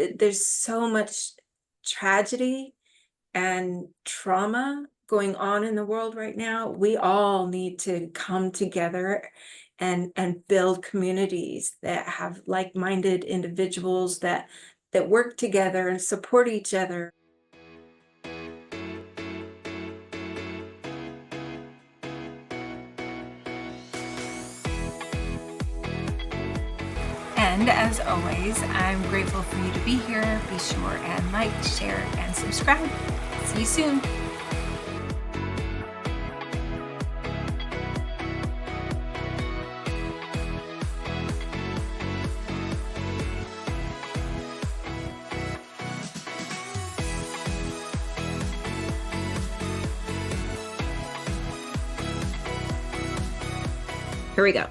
There's so much tragedy and trauma going on in the world right now. We all need to come together and build communities that have like-minded individuals that work together and support each other. And as always, I'm grateful for you to be here. Be sure and like, share, and subscribe. See you soon. Here we go.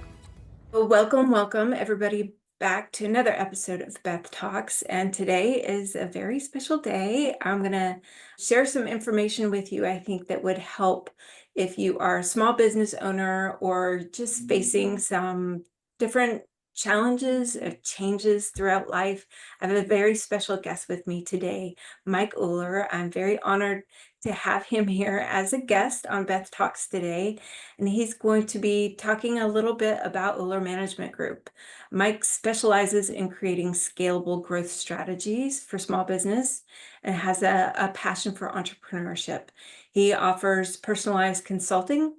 Well, welcome everybody back to another episode of Beth Talks. And today is a very special day. I'm going to share some information with you, I think, that would help if you are a small business owner or just facing some different challenges or changes throughout life. I have a very special guest with me today, Mike Uhler. I'm very honored to have him here as a guest on Beth Talks today. And he's going to be talking a little bit about Uhler Management Group. Mike specializes in creating scalable growth strategies for small business and has a passion for entrepreneurship. He offers personalized consulting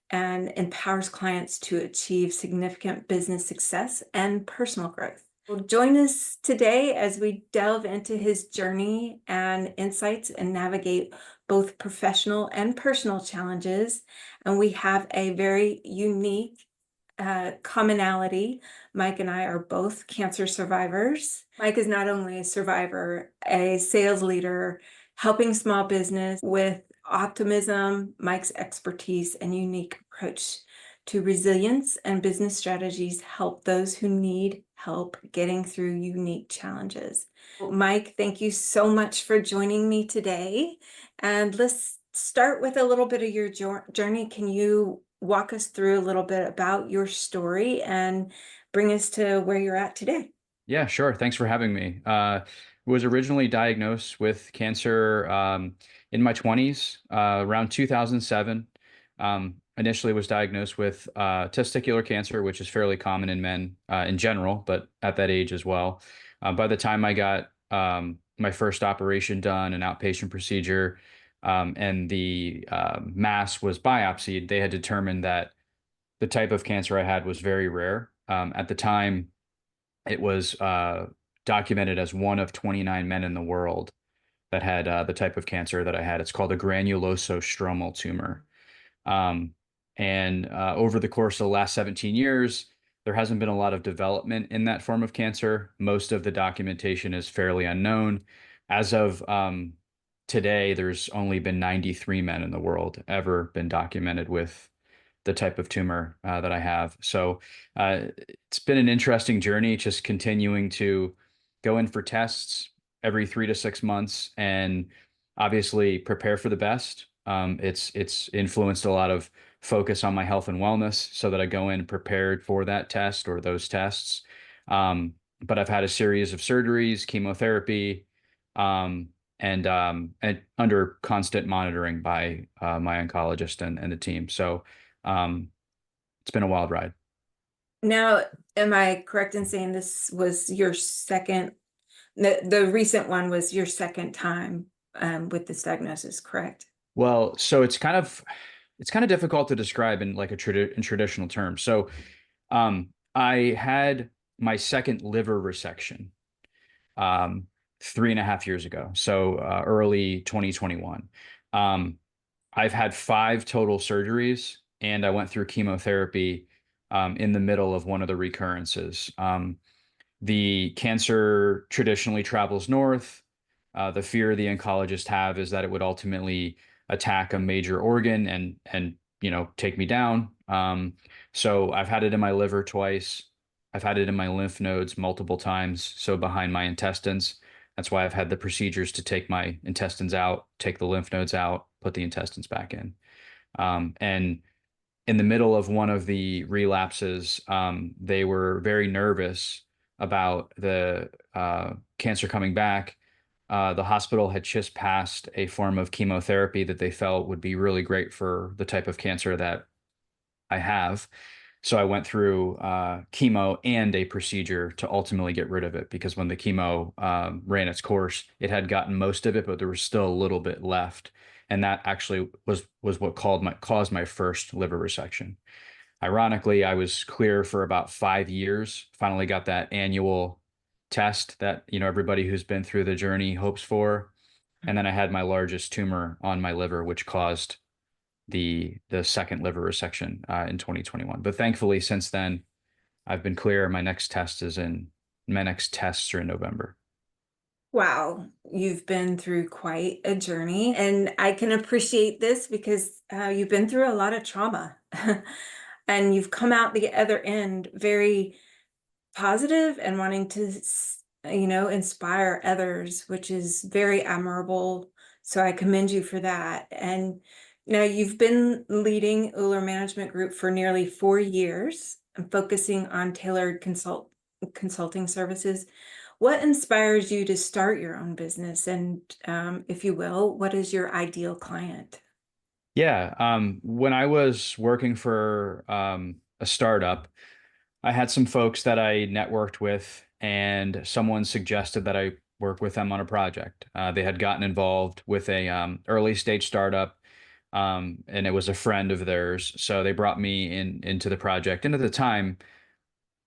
and empowers clients to achieve significant business success and personal growth. Well, join us today as we delve into his journey and insights and navigate both professional and personal challenges. And we have a very unique commonality. Mike and I are both cancer survivors. Mike is not only a survivor, a sales leader, helping small business with optimism, Mike's expertise and unique approach to resilience and business strategies help those who need help getting through unique challenges. Mike, thank you so much for joining me today. And let's start with a little bit of your journey. Can you walk us through a little bit about your story and bring us to where you're at today? Yeah, sure. Thanks for having me. Was originally diagnosed with cancer in my 20s, around 2007. Initially was diagnosed with testicular cancer, which is fairly common in men in general, but at that age as well. By the time I got my first operation done, an outpatient procedure, and the mass was biopsied, they had determined that the type of cancer I had was very rare. At the time, it was documented as one of 29 men in the world that had the type of cancer that I had. It's called a granulosostromal tumor. Um, and over the course of the last 17 years, there hasn't been a lot of development in that form of cancer. Most of the documentation is fairly unknown. As of today, there's only been 93 men in the world ever been documented with the type of tumor that I have. So it's been an interesting journey, just continuing to go in for tests every 3 to 6 months and obviously prepare for the best. It's influenced a lot of focus on my health and wellness so that I go in prepared for that test or those tests. But I've had a series of surgeries, chemotherapy, um, and under constant monitoring by my oncologist and the team. So um, it's been a wild ride. Now, am I correct in saying this was your second, the recent one was your second time with this diagnosis, correct? Well, so it's kind of difficult to describe in like in traditional terms. So I had my second liver resection um, 3.5 years ago. So early 2021. Um, I've had five total surgeries, and I went through chemotherapy in the middle of one of the recurrences. The cancer traditionally travels north. The fear the oncologists have is that it would ultimately attack a major organ and take me down. So I've had it in my liver twice. I've had it in my lymph nodes multiple times, so behind my intestines. That's why I've had the procedures to take my intestines out, take the lymph nodes out, put the intestines back in. And in the middle of one of the relapses, they were very nervous about the cancer coming back, the hospital had just passed a form of chemotherapy that they felt would be really great for the type of cancer that I have. So I went through chemo and a procedure to ultimately get rid of it because when the chemo ran its course, it had gotten most of it, but there was still a little bit left. And that actually was what caused my first liver resection. Ironically, I was clear for about 5 years, finally got that annual test that, everybody who's been through the journey hopes for. And then I had my largest tumor on my liver, which caused the second liver resection in 2021. But thankfully, since then, I've been clear. My next tests are in November. Wow, you've been through quite a journey, and I can appreciate this because you've been through a lot of trauma and you've come out the other end very positive and wanting to, inspire others, which is very admirable. So I commend you for that. And now you've been leading Uhler Management Group for nearly 4 years and focusing on tailored consulting services. What inspires you to start your own business? And if you will, what is your ideal client? Yeah. When I was working for a startup, I had some folks that I networked with, and someone suggested that I work with them on a project. They had gotten involved with a early stage startup, and it was a friend of theirs. So they brought me into the project. And at the time,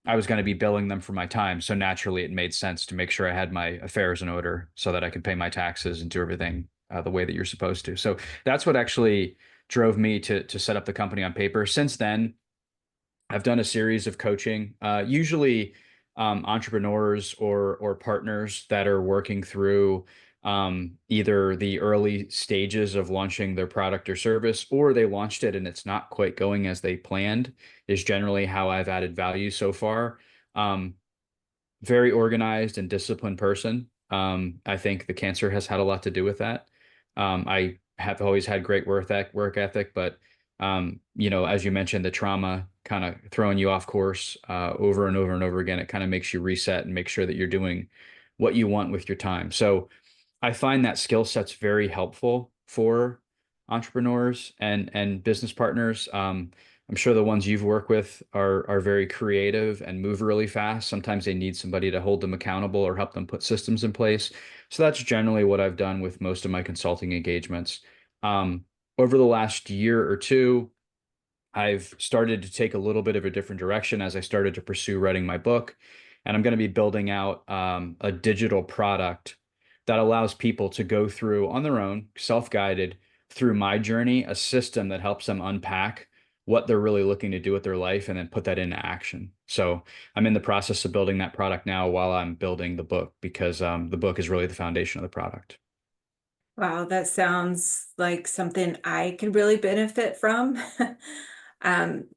I was going to be billing them for my time. So naturally, it made sense to make sure I had my affairs in order so that I could pay my taxes and do everything the way that you're supposed to. So that's what actually drove me to set up the company on paper. Since then, I've done a series of coaching, usually entrepreneurs or partners that are working through either the early stages of launching their product or service, or they launched it and it's not quite going as they planned, is generally how I've added value so far. Um, Very organized and disciplined person. I think the cancer has had a lot to do with that. I have always had great work ethic, but as you mentioned, the trauma kind of throwing you off course over and over and over again, it kind of makes you reset and make sure that you're doing what you want with your time. So I find that skill set's very helpful for entrepreneurs and business partners. I'm sure the ones you've worked with are very creative and move really fast. Sometimes they need somebody to hold them accountable or help them put systems in place. So that's generally what I've done with most of my consulting engagements. Um, Over the last year or two, I've started to take a little bit of a different direction as I started to pursue writing my book. And I'm going to be building out a digital product that allows people to go through on their own, self-guided through my journey, a system that helps them unpack what they're really looking to do with their life and then put that into action. So I'm in the process of building that product now while I'm building the book because the book is really the foundation of the product. Wow, that sounds like something I could really benefit from. Um,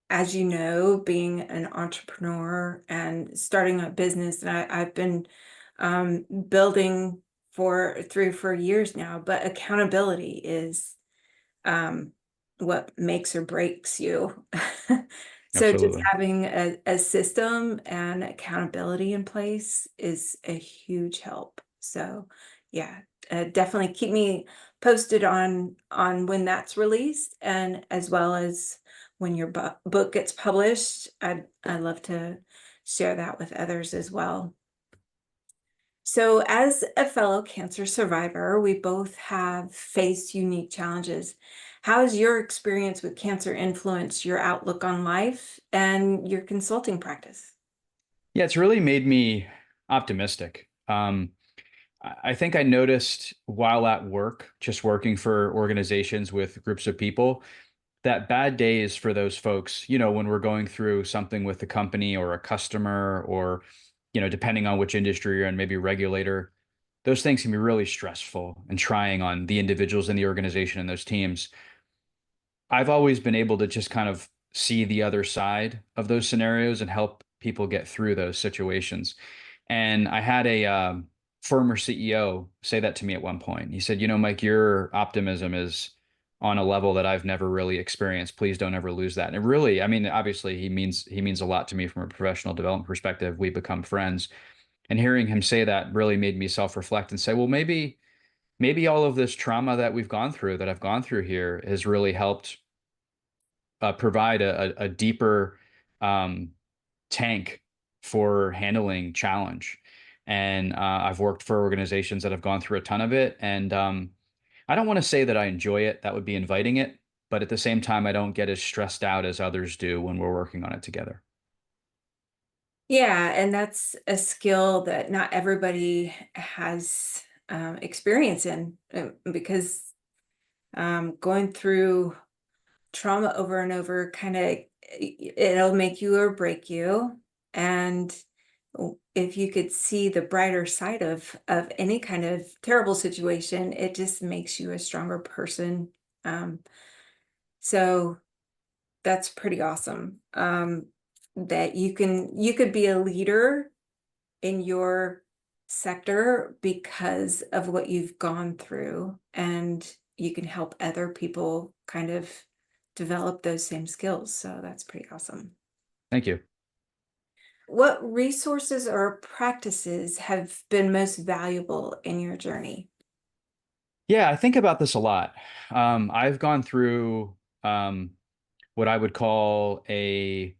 as you know, being an entrepreneur and starting a business, and I've been building for 3 or 4 years now, but accountability is um, what makes or breaks you. So just Absolutely. having a system and accountability in place is a huge help. So yeah, definitely keep me posted on when that's released, and as well as when your book gets published. I'd love to share that with others as well. So, as a fellow cancer survivor, we both have faced unique challenges. How has your experience with cancer influenced your outlook on life and your consulting practice? Yeah, it's really made me optimistic. I think I noticed while at work, just working for organizations with groups of people, that bad days for those folks, when we're going through something with a company or a customer or, depending on which industry you're in, maybe regulator, those things can be really stressful and trying on the individuals in the organization and those teams. I've always been able to just kind of see the other side of those scenarios and help people get through those situations. And I had a former CEO say that to me at one point. He said, Mike, your optimism is on a level that I've never really experienced. Please don't ever lose that. And it really, I mean, obviously he means a lot to me from a professional development perspective. We become friends. And hearing him say that really made me self-reflect and say, well, maybe all of this trauma that we've gone through, that I've gone through here, has really helped provide a deeper um, tank for handling challenge. And I've worked for organizations that have gone through a ton of it. And I don't want to say that I enjoy it. That would be inviting it. But at the same time, I don't get as stressed out as others do when we're working on it together. Yeah, and that's a skill that not everybody has experience in, because going through trauma over and over kind of, it'll make you or break you. And if you could see the brighter side of any kind of terrible situation, it just makes you a stronger person. Um, so that's pretty awesome. That you could be a leader in your sector because of what you've gone through, and you can help other people kind of develop those same skills. So that's pretty awesome. Thank you. What resources or practices have been most valuable in your journey? Yeah, I think about this a lot. I've gone through um, what I would call a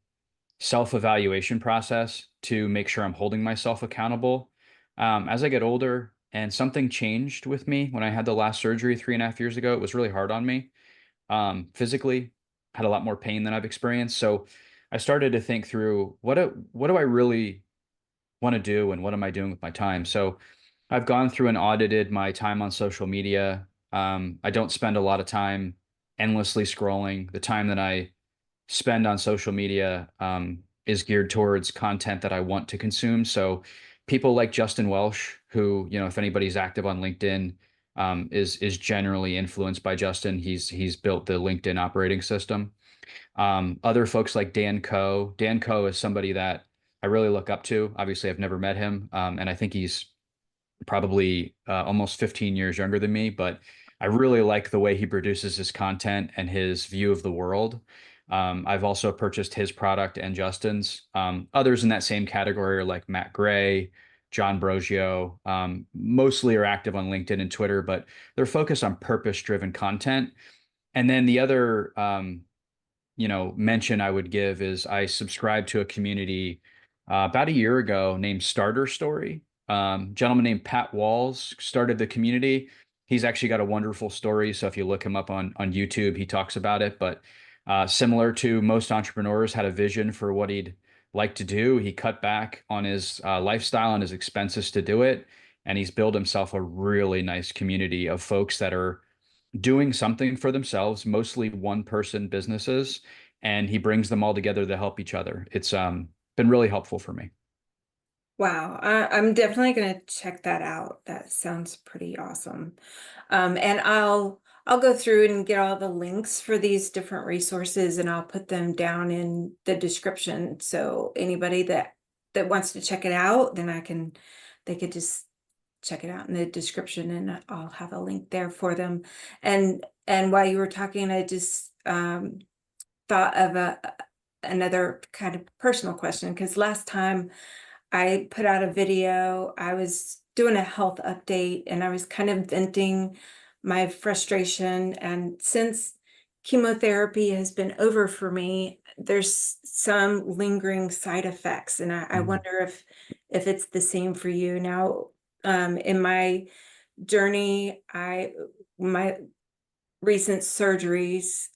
self-evaluation process to make sure I'm holding myself accountable. As I get older, and something changed with me when I had the last surgery 3.5 years ago, it was really hard on me. Physically, had a lot more pain than I've experienced. So I started to think through what do I really want to do and what am I doing with my time? So I've gone through and audited my time on social media. I don't spend a lot of time endlessly scrolling. The time that I spend on social media is geared towards content that I want to consume. So people like Justin Welsh, who, if anybody's active on LinkedIn, is generally influenced by Justin. He's built the LinkedIn operating system. Other folks like Dan Coe. Dan Coe is somebody that I really look up to. Obviously, I've never met him, and I think he's probably almost 15 years younger than me, but I really like the way he produces his content and his view of the world. I've also purchased his product and Justin's. Others in that same category are like Matt Gray, John Brogio, mostly are active on LinkedIn and Twitter, but they're focused on purpose-driven content. And then the other mention I would give is I subscribed to a community about a year ago named Starter Story. Gentleman named Pat Walls started the community. He's actually got a wonderful story. So if you look him up on YouTube, he talks about it. But similar to most entrepreneurs, had a vision for what he'd like to do. He cut back on his lifestyle and his expenses to do it. And he's built himself a really nice community of folks that are doing something for themselves, mostly one person businesses, and he brings them all together to help each other. It's been really helpful for me. Wow, I'm definitely going to check that out. That sounds pretty awesome. And I'll go through and get all the links for these different resources, and I'll put them down in the description. So anybody that wants to check it out, then they could just check it out in the description, and I'll have a link there for them. And while you were talking, I just thought of another kind of personal question, because last time I put out a video. I was doing a health update, and I was kind of venting my frustration. And since chemotherapy has been over for me, there's some lingering side effects. And I Mhm. wonder if it's the same for you. Now, in my journey, my recent surgeries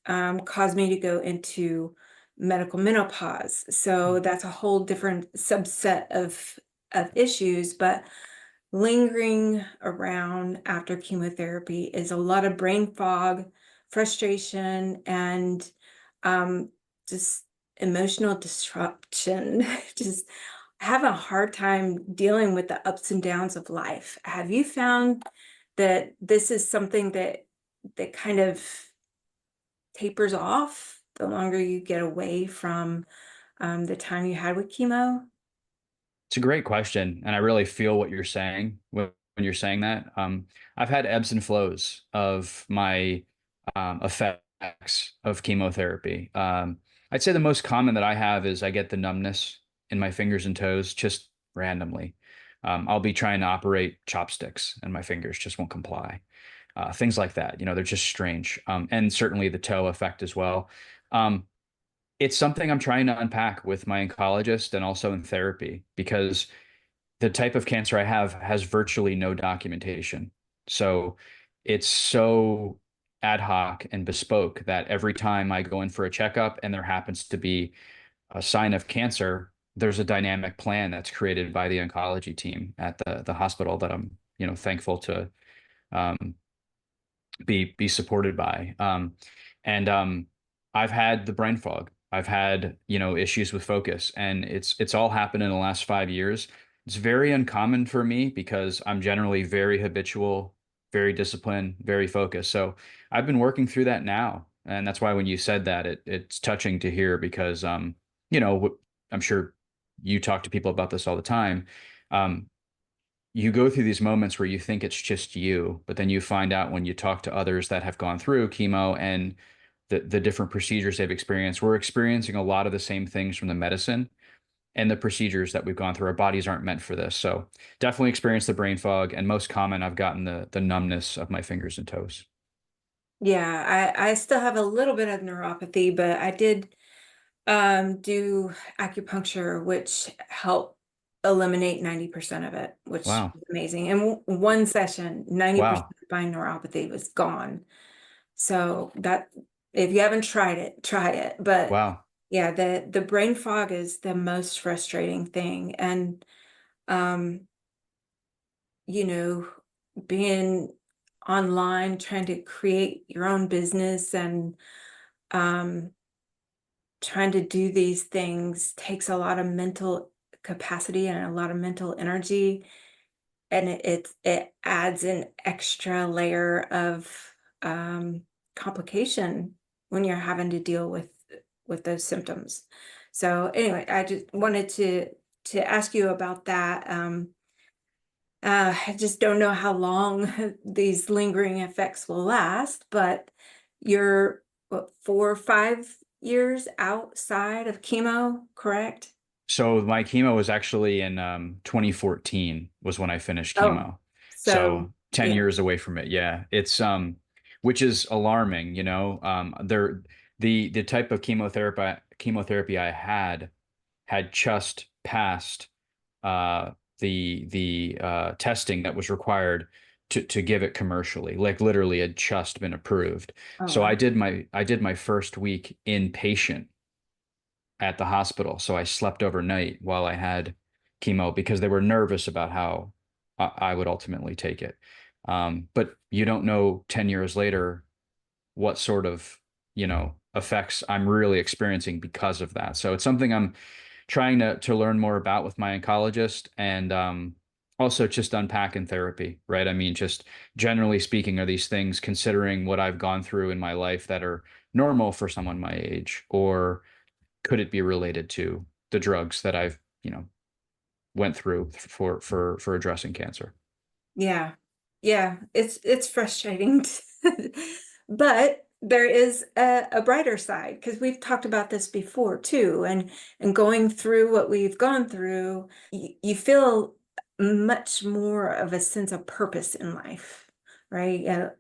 caused me to go into medical menopause. So that's a whole different subset of issues, but lingering around after chemotherapy is a lot of brain fog, frustration, and um, just emotional disruption. Just have a hard time dealing with the ups and downs of life. Have you found that this is something that kind of tapers off the longer you get away from the time you had with chemo? It's a great question, and I really feel what you're saying when you're saying that. I've had ebbs and flows of my effects of chemotherapy. I'd say the most common that I have is I get the numbness in my fingers and toes just randomly. I'll be trying to operate chopsticks and my fingers just won't comply. Things like that, they're just strange. And certainly the toe effect as well. Um, it's something I'm trying to unpack with my oncologist and also in therapy because the type of cancer I have has virtually no documentation. So it's so ad hoc and bespoke that every time I go in for a checkup and there happens to be a sign of cancer, there's a dynamic plan that's created by the oncology team at the hospital that I'm, thankful to um, be supported by. And I've had the brain fog. I've had, issues with focus, and it's all happened in the last 5 years. It's very uncommon for me because I'm generally very habitual, very disciplined, very focused. So I've been working through that now. And that's why when you said that, it's touching to hear because you know, I'm sure you talk to people about this all the time. Um, you go through these moments where you think it's just you, but then you find out when you talk to others that have gone through chemo and the different procedures they've experienced, we're experiencing a lot of the same things from the medicine and the procedures that we've gone through. Our bodies aren't meant for this. So definitely experience the brain fog. And most common, I've gotten the numbness of my fingers and toes. Yeah, I still have a little bit of neuropathy, but I did do acupuncture, which helped eliminate 90% of it, which Wow. was amazing. And one session, 90% Wow. of my neuropathy was gone. So that if you haven't tried it, try it. But Wow. yeah, the brain fog is the most frustrating thing. And um, you know, being online, trying to create your own business and um trying to do these things takes a lot of mental capacity and a lot of mental energy, and it adds an extra layer of um, complication when you're having to deal with those symptoms. So anyway, I just wanted to ask you about that. I just don't know how long these lingering effects will last, but you're what, 4 or 5 years outside of chemo, correct? So my chemo was actually in 2014 was when I finished Oh, chemo. so So 10 yeah. years away from it. Yeah. It's which is alarming, the type of chemotherapy I had just passed uh the testing that was required to give it commercially. Like literally had just been approved. Oh So wow. I did my first week inpatient at the hospital. So I slept overnight while I had chemo because they were nervous about how I would ultimately take it. But you don't know 10 years later what sort of, effects I'm really experiencing because of that. So it's something I'm trying to learn more about with my oncologist and also just unpack in therapy, right? I mean, just generally speaking, are these things considering what I've gone through in my life that are normal for someone my age, or could it be related to the drugs that I've, went through for addressing cancer? Yeah. Yeah, it's frustrating. But there is a brighter side because we've talked about this before too. And going through what we've gone through, you feel much more of a sense of purpose in life, right?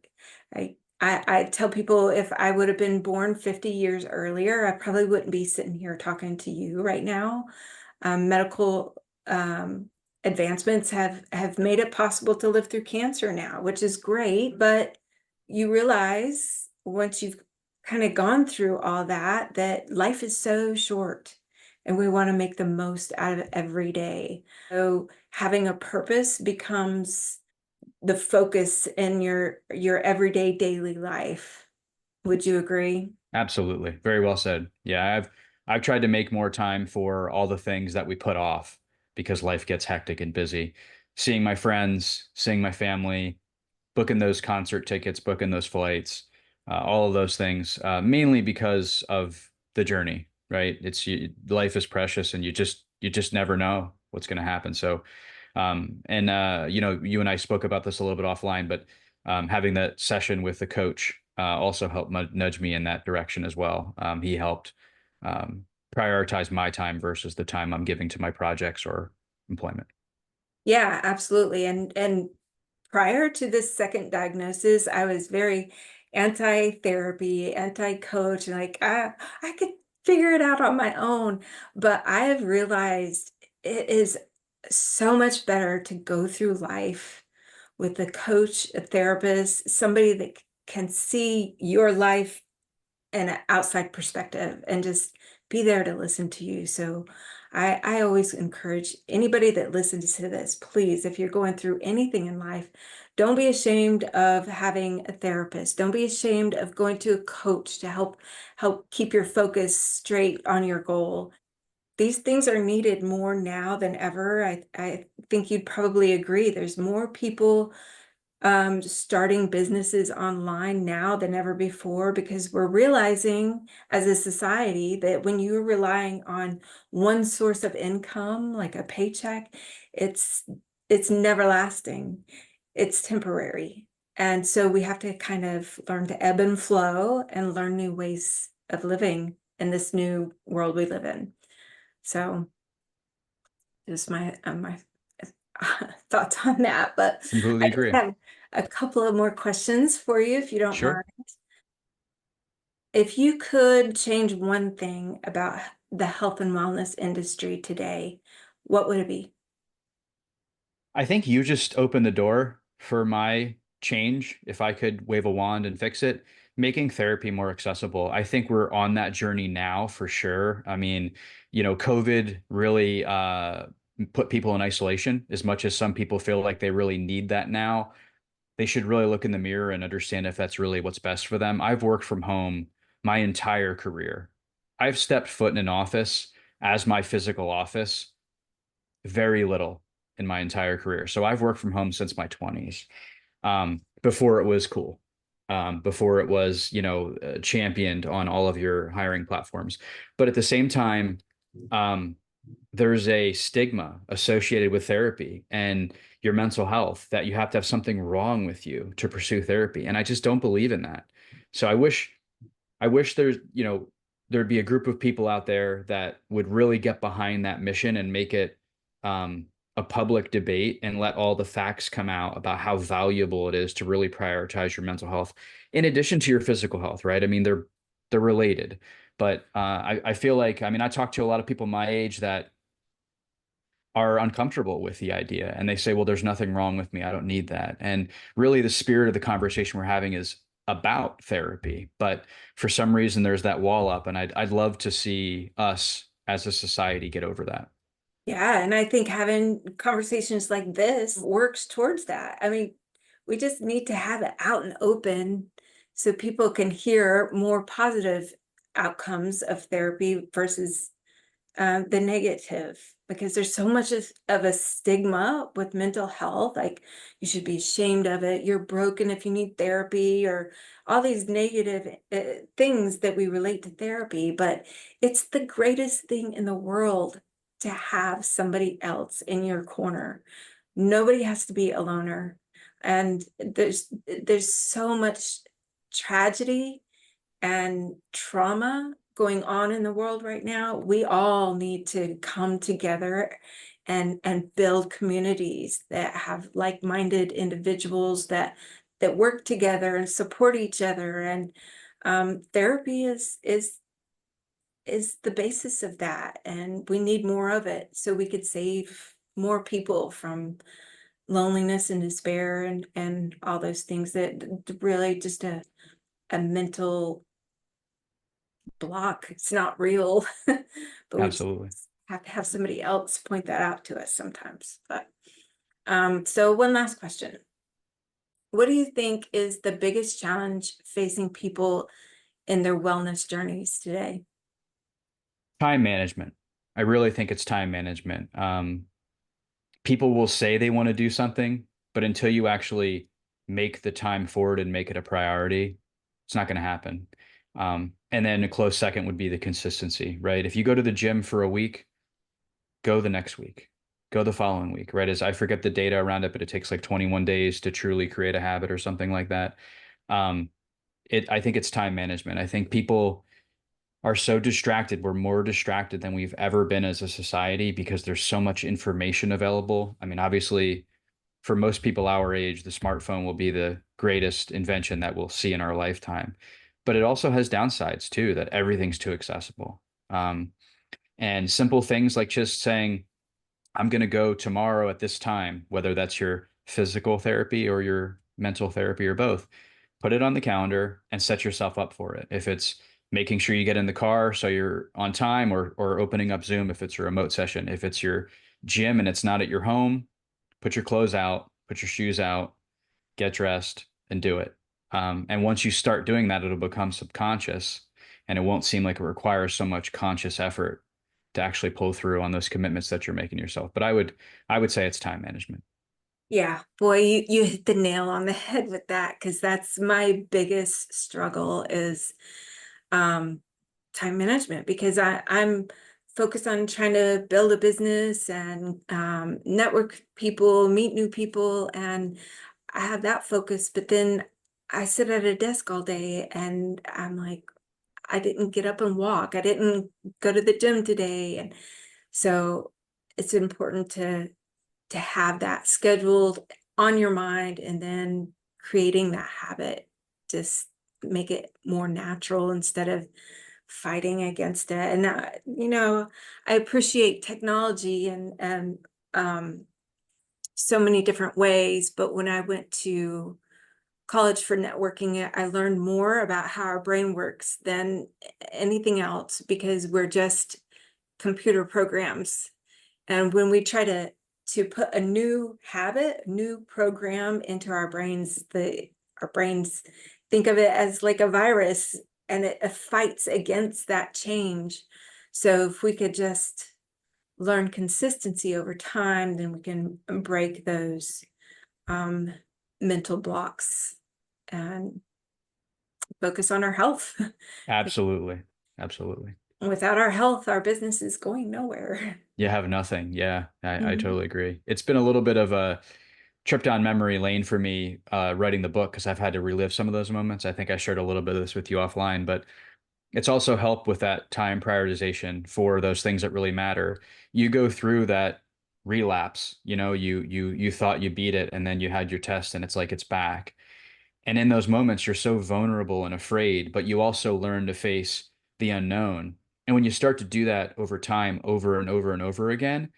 I tell people if I would have been born 50 years earlier, I probably wouldn't be sitting here talking to you right now. Medical advancements have made it possible to live through cancer now, which is great. But you realize once you've kind of gone through all that, that life is so short, and we want to make the most out of every day. So having a purpose becomes the focus in your everyday daily life. Would you agree? Absolutely. Very well said. Yeah, I've tried to make more time for all the things that we put off because life gets hectic and busy. Seeing my friends, seeing my family, booking those concert tickets, booking those flights, all of those things, mainly because of the journey, right? Life is precious and you just never know what's going to happen. So, and you and I spoke about this a little bit offline, but having that session with the coach also helped nudge me in that direction as well. He helped um, prioritize my time versus the time I'm giving to my projects or employment. Yeah, absolutely. And prior to this second diagnosis, I was very anti-therapy, anti-coach, and like I could figure it out on my own. But I have realized it is so much better to go through life with a coach, a therapist, somebody that can see your life an outside perspective and just be there to listen to you. So I always encourage anybody that listens to this, please, if you're going through anything in life, don't be ashamed of having a therapist. Don't be ashamed of going to a coach to help keep your focus straight on your goal. These things are needed more now than ever. I think you'd probably agree. There's more people starting businesses online now than ever before because we're realizing as a society that when you're relying on one source of income, like a paycheck, it's it's never lasting. It's temporary. And so we have to kind of learn to ebb and flow and learn new ways of living in this new world we live in. So just my thoughts on that. But Completely I just agree. have a couple of more questions for you, if you don't mind. Sure. If you could change one thing about the health and wellness industry today, what would it be? I think you just opened the door for my change. If I could wave a wand and fix it, making therapy more accessible. I think we're on that journey now for sure. I mean, COVID really put people in isolation as much as some people feel like they really need that now. They should really look in the mirror and understand if that's really what's best for them. I've worked from home my entire career. I've stepped foot in an office as my physical office very little in my entire career. So I've worked from home since my 20s, before it was cool, before it was, championed on all of your hiring platforms. But at the same time, um, there's a stigma associated with therapy and your mental health that you have to have something wrong with you to pursue therapy. And I just don't believe in that. So I wish there'd be a group of people out there that would really get behind that mission and make it um, a public debate and let all the facts come out about how valuable it is to really prioritize your mental health in addition to your physical health, right? I mean, they're related, but I feel like, I mean, I talk to a lot of people my age that are uncomfortable with the idea and they say, well, there's nothing wrong with me. I don't need that. And really, the spirit of the conversation we're having is about therapy. But for some reason, there's that wall up. And I'd love to see us as a society get over that. Yeah, and I think having conversations like this works towards that. I mean, we just need to have it out and open so people can hear more positive outcomes of therapy versus the negative, because there's so much of a stigma with mental health. Like you should be ashamed of it. You're broken if you need therapy, or all these negative things that we relate to therapy. But it's the greatest thing in the world to have somebody else in your corner. Nobody has to be a loner. And there's so much tragedy and trauma going on in the world right now. We all need to come together and build communities that have like-minded individuals that work together and support each other. And therapy is the basis of that, and we need more of it so we could save more people from loneliness and despair and all those things that really just a mental block. It's not real, but we just Absolutely. have to have somebody else point that out to us sometimes. But so one last question. What do you think is the biggest challenge facing people in their wellness journeys today? Time management. I really think it's time management. People will say they want to do something, but until you actually make the time forward and make it a priority, it's not going to happen. And then a close second would be the consistency, right? If you go to the gym for a week, go the next week, go the following week, right? As I forget the data around it, but it takes like 21 days to truly create a habit or something like that. Um, I think it's time management. I think people are so distracted. We're more distracted than we've ever been as a society because there's so much information available. I mean, obviously, for most people our age, the smartphone will be the greatest invention that we'll see in our lifetime. But it also has downsides too, that everything's too accessible. And simple things like just saying, I'm going to go tomorrow at this time, whether that's your physical therapy or your mental therapy or both, put it on the calendar and set yourself up for it. If it's making sure you get in the car so you're on time, or opening up Zoom if it's a remote session, if it's your gym and it's not at your home, put your clothes out, put your shoes out, get dressed and do it. And once you start doing that, it'll become subconscious and it won't seem like it requires so much conscious effort to actually pull through on those commitments that you're making yourself. But I would say it's time management. Yeah, boy, you hit the nail on the head with that, because that's my biggest struggle is um, time management, because I'm focused on trying to build a business and network people, meet new people, and I have that focus. But then I sit at a desk all day and I'm like, I didn't get up and walk. I didn't go to the gym today. And so it's important to have that scheduled on your mind, and then creating that habit, just make it more natural instead of fighting against it. And I appreciate technology and so many different ways, but when I went to college for networking, I learned more about how our brain works than anything else, because we're just computer programs. And when we try to put a new habit, new program into our brains, our brains think of it as like a virus, and it fights against that change. So if we could just learn consistency over time, then we can break those um, mental blocks and focus on our health. Absolutely. Absolutely. Without our health, our business is going nowhere. You have nothing. Yeah, I Mhm. totally agree. It's been a little bit of a trip down memory lane for me writing the book because I've had to relive some of those moments. I think I shared a little bit of this with you offline, but it's also helped with that time prioritization for those things that really matter. You go through that relapse, you thought you beat it and then you had your test and it's like it's back. And in those moments, you're so vulnerable and afraid, but you also learn to face the unknown. And when you start to do that over time, over and over and over again,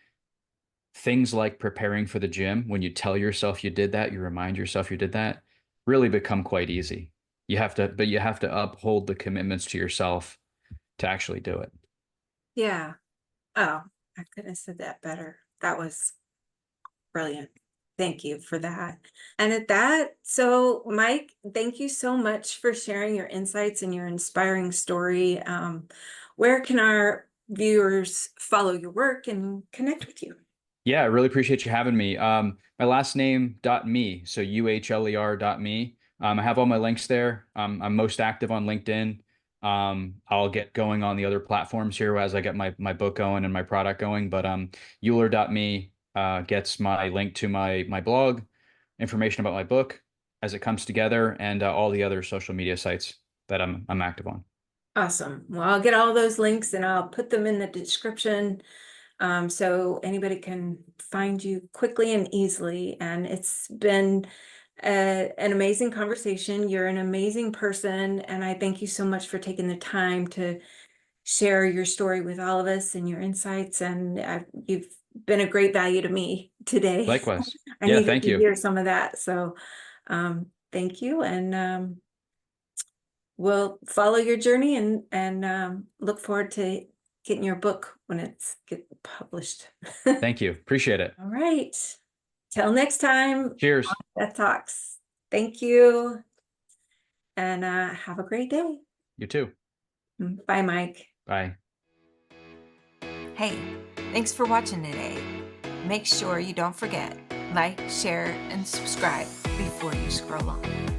things like preparing for the gym, when you tell yourself you did that, you remind yourself you did that, really become quite easy. But you have to uphold the commitments to yourself to actually do it. Yeah. Oh, I couldn't have said that better. That was brilliant. Thank you for that. And at that, so Mike, thank you so much for sharing your insights and your inspiring story. Where can our viewers follow your work and connect with you? Yeah, I really appreciate you having me. My last name .me, so UHLER.me. I have all my links there. I'm most active on LinkedIn. I'll get going on the other platforms here as I get my book going and my product going. But Euler.me gets my link to my blog, information about my book as it comes together, and all the other social media sites that I'm active on. Awesome. Well, I'll get all those links and I'll put them in the description, so anybody can find you quickly and easily. And it's been an amazing conversation. You're an amazing person, and I thank you so much for taking the time to share your story with all of us and your insights. And you've been a great value to me today. Likewise. I Yeah, needed thank to you. hear some of that. So thank you. And we'll follow your journey, and look forward to getting your book when it's get published. Thank you. Appreciate it. All right. Till next time, Cheers. Beth Talks. Thank you, and have a great day. You too. Bye, Mike. Bye. Hey, thanks for watching today. Make sure you don't forget, like, share, and subscribe before you scroll on.